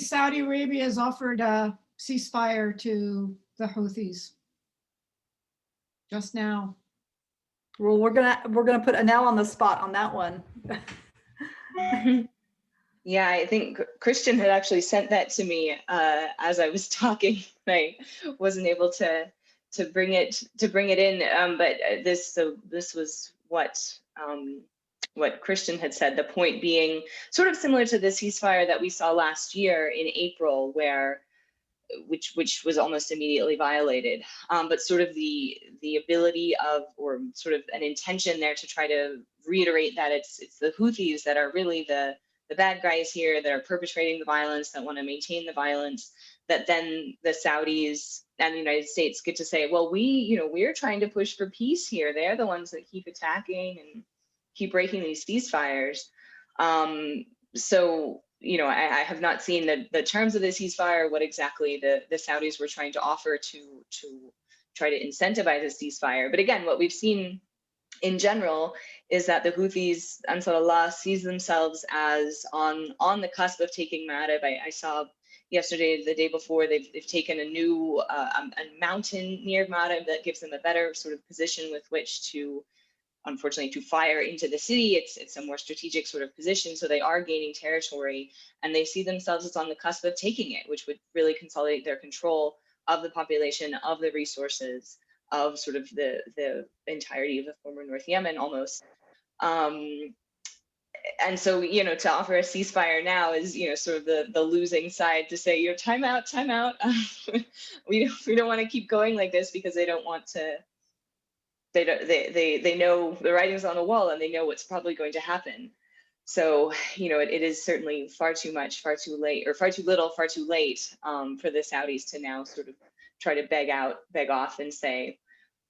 Saudi Arabia has offered a ceasefire to the Houthis just now. Well, we're gonna put Annelle on the spot on that one. Yeah, I think Christian had actually sent that to me as I was talking. I wasn't able to bring it in, but this was what Christian had said. The point being sort of similar to the ceasefire that we saw last year in April, which was almost immediately violated, but sort of the ability of, or sort of an intention there to try to reiterate that it's the Houthis that are really the bad guys here, that are perpetrating the violence, that want to maintain the violence, that then the Saudis and the United States get to say, well, we're trying to push for peace here. They're the ones that keep attacking and keep breaking these ceasefires. So, I have not seen the terms of the ceasefire, what exactly the Saudis were trying to offer to try to incentivize a ceasefire. But again, what we've seen in general is that the Houthis, Ansar Allah, sees themselves as on the cusp of taking Ma'rib. I saw yesterday, the day before, they've taken a new a mountain near Ma'rib that gives them a better sort of position with which to, unfortunately, to fire into the city. It's a more strategic sort of position, so they are gaining territory, and they see themselves as on the cusp of taking it, which would really consolidate their control of the population, of the resources, of sort of the entirety of the former North Yemen almost. And so, to offer a ceasefire now is, sort of the losing side, to say, time out. we don't want to keep going like this, because they don't want to. They know the writing's on the wall, and they know what's probably going to happen. So, it is certainly far too much, far too late, or far too little, far too late for the Saudis to now sort of try to beg off and say,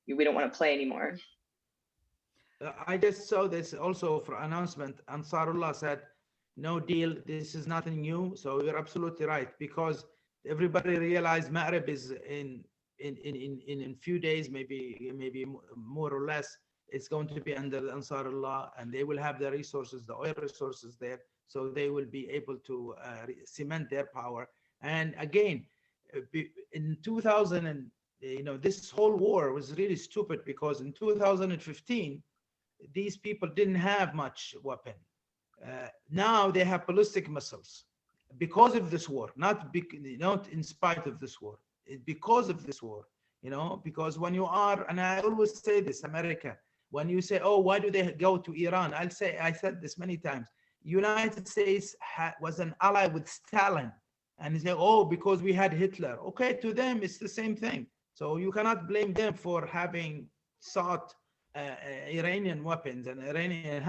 we don't want to play anymore. I just saw this also for announcement. Ansarullah said, no deal, this is nothing new. So you're absolutely right, because everybody realized Ma'rib is in few days, maybe more or less, it's going to be under the Ansarullah, and they will have the resources, the oil resources there. So they will be able to cement their power. And again, in 2000, and this whole war was really stupid, because in 2015, these people didn't have much weapon. Now they have ballistic missiles because of this war, not in spite of this war, because of this war. Because when you are, and I always say this, America, when you say, oh, why do they go to Iran? I said this many times. United States was an ally with Stalin, and they say, oh, because we had Hitler. Okay, to them it's the same thing. So you cannot blame them for having sought Iranian weapons and Iranian help.